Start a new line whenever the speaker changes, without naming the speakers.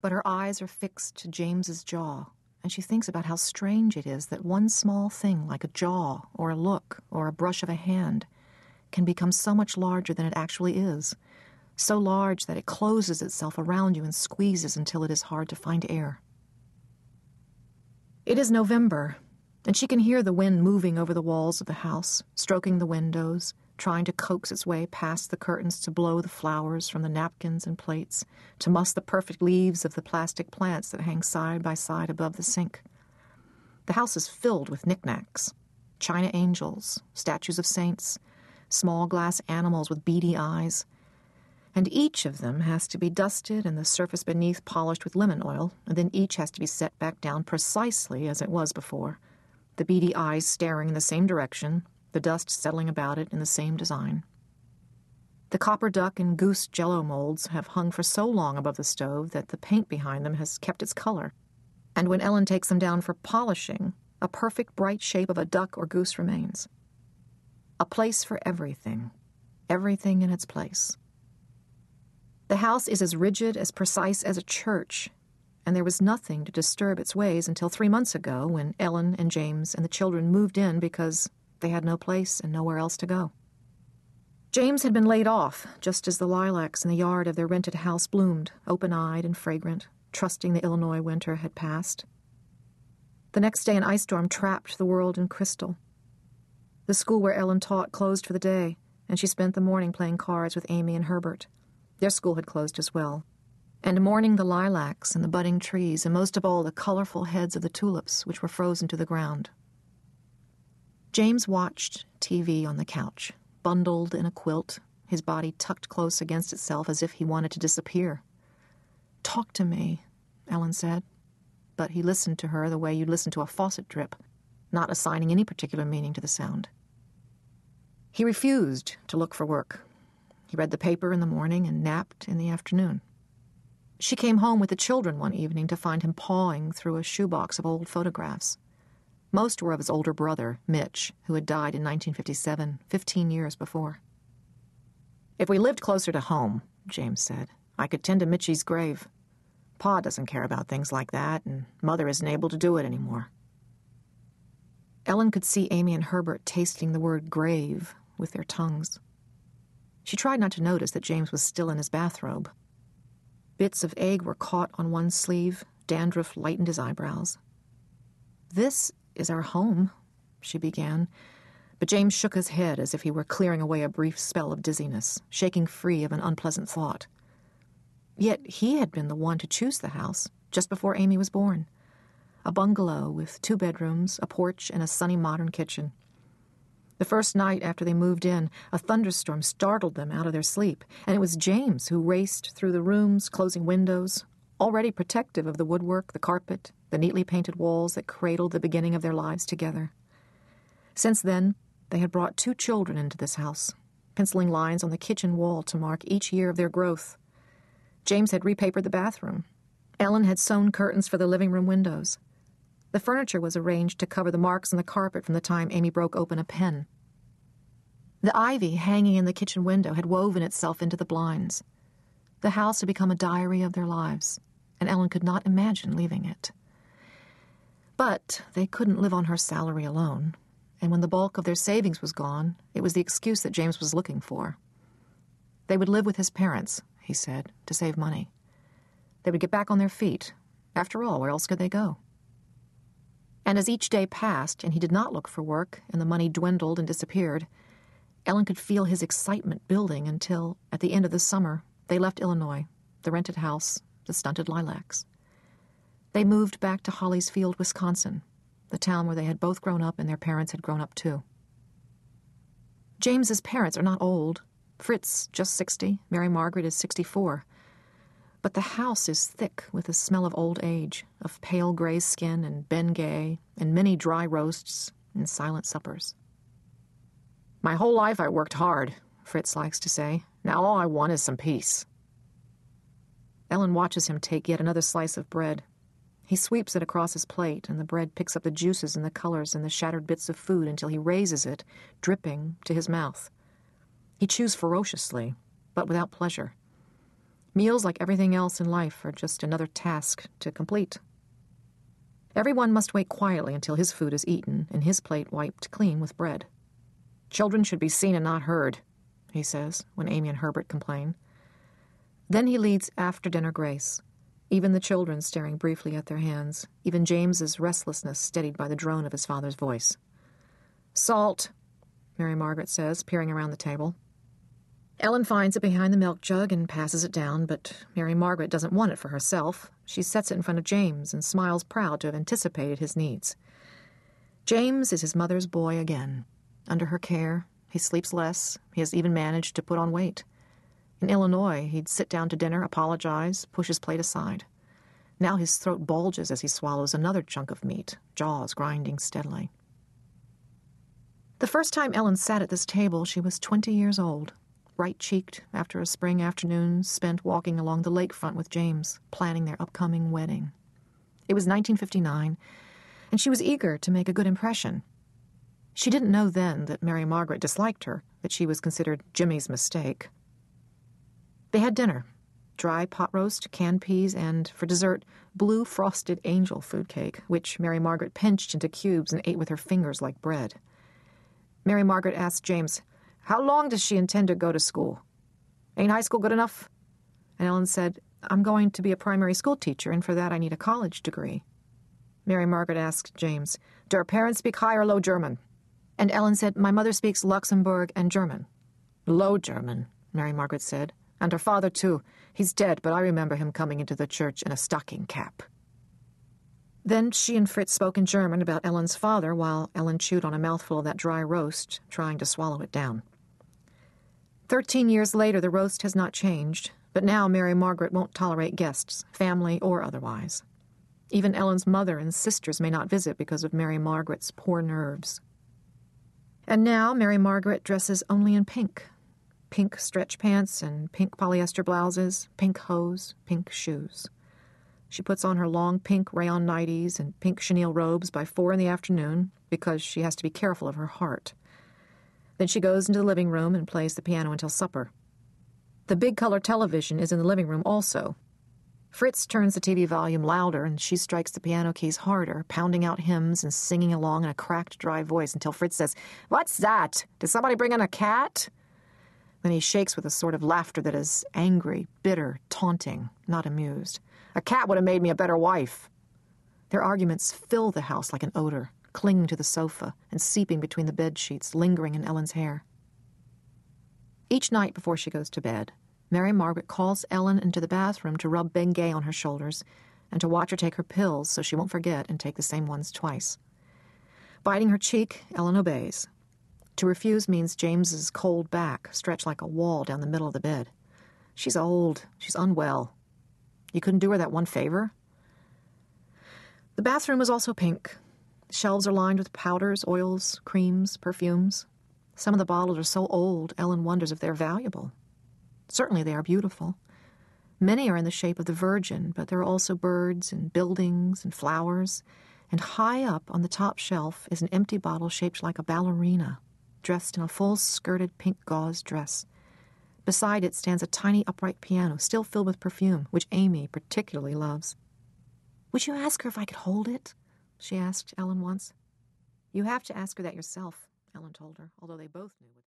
But her eyes are fixed to James's jaw, and she thinks about how strange it is that one small thing like a jaw or a look or a brush of a hand can become so much larger than it actually is, so large that it closes itself around you and squeezes until it is hard to find air. It is November, and she can hear the wind moving over the walls of the house, stroking the windows, trying to coax its way past the curtains to blow the flowers from the napkins and plates, to muss the perfect leaves of the plastic plants that hang side by side above the sink. The house is filled with knickknacks, china angels, statues of saints, small glass animals with beady eyes, and each of them has to be dusted and the surface beneath polished with lemon oil, and then each has to be set back down precisely as it was before, the beady eyes staring in the same direction, the dust settling about it in the same design. The copper duck and goose jello molds have hung for so long above the stove that the paint behind them has kept its color, and when Ellen takes them down for polishing, a perfect bright shape of a duck or goose remains. A place for everything, everything in its place. The house is as rigid, as precise as a church, and there was nothing to disturb its ways until 3 months ago when Ellen and James and the children moved in because they had no place and nowhere else to go. James had been laid off just as the lilacs in the yard of their rented house bloomed, open-eyed and fragrant, trusting the Illinois winter had passed. The next day an ice storm trapped the world in crystal. The school where Ellen taught closed for the day, and she spent the morning playing cards with Amy and Herbert. Their school had closed as well, and mourning the lilacs and the budding trees, and most of all the colorful heads of the tulips which were frozen to the ground. James watched TV on the couch, bundled in a quilt, his body tucked close against itself as if he wanted to disappear. "Talk to me," Ellen said, but he listened to her the way you'd listen to a faucet drip, not assigning any particular meaning to the sound. He refused to look for work. He read the paper in the morning and napped in the afternoon. She came home with the children one evening to find him pawing through a shoebox of old photographs. Most were of his older brother, Mitch, who had died in 1957, 15 years before. "If we lived closer to home," James said, "I could tend to Mitchie's grave. Pa doesn't care about things like that, and Mother isn't able to do it anymore." Ellen could see Amy and Herbert tasting the word grave with their tongues. She tried not to notice that James was still in his bathrobe. Bits of egg were caught on one sleeve, dandruff lightened his eyebrows. "This is our home," she began, but James shook his head as if he were clearing away a brief spell of dizziness, shaking free of an unpleasant thought. Yet he had been the one to choose the house, just before Amy was born. A bungalow with 2 bedrooms, a porch, and a sunny modern kitchen. The first night after they moved in, a thunderstorm startled them out of their sleep, and it was James who raced through the rooms, closing windows, already protective of the woodwork, the carpet, the neatly painted walls that cradled the beginning of their lives together. Since then, they had brought 2 children into this house, penciling lines on the kitchen wall to mark each year of their growth. James had repapered the bathroom. Ellen had sewn curtains for the living room windows. The furniture was arranged to cover the marks on the carpet from the time Amy broke open a pen. The ivy hanging in the kitchen window had woven itself into the blinds. The house had become a diary of their lives, and Ellen could not imagine leaving it. But they couldn't live on her salary alone, and when the bulk of their savings was gone, it was the excuse that James was looking for. They would live with his parents, he said, to save money. They would get back on their feet. After all, where else could they go? And as each day passed and he did not look for work and the money dwindled and disappeared, Ellen could feel his excitement building until, at the end of the summer, they left Illinois, the rented house, the stunted lilacs. They moved back to Holly's Field, Wisconsin, the town where they had both grown up and their parents had grown up too. James's parents are not old. Fritz, just 60, Mary Margaret is 64. But the house is thick with the smell of old age, of pale gray skin and Bengay, and many dry roasts and silent suppers. "My whole life I worked hard," Fritz likes to say. "Now all I want is some peace." Ellen watches him take yet another slice of bread. He sweeps it across his plate, and the bread picks up the juices and the colors and the shattered bits of food until he raises it, dripping, to his mouth. He chews ferociously, but without pleasure. Meals, like everything else in life, are just another task to complete. Everyone must wait quietly until his food is eaten and his plate wiped clean with bread. Children should be seen and not heard, he says, when Amy and Herbert complain. Then he leads after-dinner grace, even the children staring briefly at their hands, even James's restlessness steadied by the drone of his father's voice. "Salt," Mary Margaret says, peering around the table. Ellen finds it behind the milk jug and passes it down, but Mary Margaret doesn't want it for herself. She sets it in front of James and smiles proud to have anticipated his needs. James is his mother's boy again. Under her care, he sleeps less. He has even managed to put on weight. In Illinois, he'd sit down to dinner, apologize, push his plate aside. Now his throat bulges as he swallows another chunk of meat, jaws grinding steadily. The first time Ellen sat at this table, she was 20 years old, bright-cheeked after a spring afternoon spent walking along the lakefront with James, planning their upcoming wedding. It was 1959, and she was eager to make a good impression. She didn't know then that Mary Margaret disliked her, that she was considered Jimmy's mistake. They had dinner, dry pot roast, canned peas, and, for dessert, blue frosted angel food cake, which Mary Margaret pinched into cubes and ate with her fingers like bread. Mary Margaret asked James, "How long does she intend to go to school? Ain't high school good enough?" And Ellen said, "I'm going to be a primary school teacher, and for that I need a college degree." Mary Margaret asked James, "Do her parents speak High or Low German?" And Ellen said, "My mother speaks Luxembourg and German." "Low German," Mary Margaret said. "And her father, too. He's dead, but I remember him coming into the church in a stocking cap." Then she and Fritz spoke in German about Ellen's father while Ellen chewed on a mouthful of that dry roast, trying to swallow it down. 13 years later, the roast has not changed, but now Mary Margaret won't tolerate guests, family or otherwise. Even Ellen's mother and sisters may not visit because of Mary Margaret's poor nerves. And now Mary Margaret dresses only in pink. Pink stretch pants and pink polyester blouses, pink hose, pink shoes. She puts on her long pink rayon nighties and pink chenille robes by 4 in the afternoon because she has to be careful of her heart. Then she goes into the living room and plays the piano until supper. The big color television is in the living room also. Fritz turns the TV volume louder and she strikes the piano keys harder, pounding out hymns and singing along in a cracked, dry voice until Fritz says, "What's that? Did somebody bring in a cat?" Then he shakes with a sort of laughter that is angry, bitter, taunting, not amused. "A cat would have made me a better wife." Their arguments fill the house like an odor, clinging to the sofa and seeping between the bed sheets, lingering in Ellen's hair. Each night before she goes to bed, Mary Margaret calls Ellen into the bathroom to rub Bengay on her shoulders and to watch her take her pills so she won't forget and take the same ones twice. Biting her cheek, Ellen obeys. To refuse means James's cold back stretched like a wall down the middle of the bed. She's old. She's unwell. You couldn't do her that one favor? The bathroom is also pink. The shelves are lined with powders, oils, creams, perfumes. Some of the bottles are so old, Ellen wonders if they're valuable. Certainly they are beautiful. Many are in the shape of the Virgin, but there are also birds and buildings and flowers, and high up on the top shelf is an empty bottle shaped like a ballerina, dressed in a full-skirted pink gauze dress. Beside it stands a tiny upright piano, still filled with perfume, which Amy particularly loves. "Would you ask her if I could hold it?" she asked Ellen once. "You have to ask her that yourself," Ellen told her, although they both knew.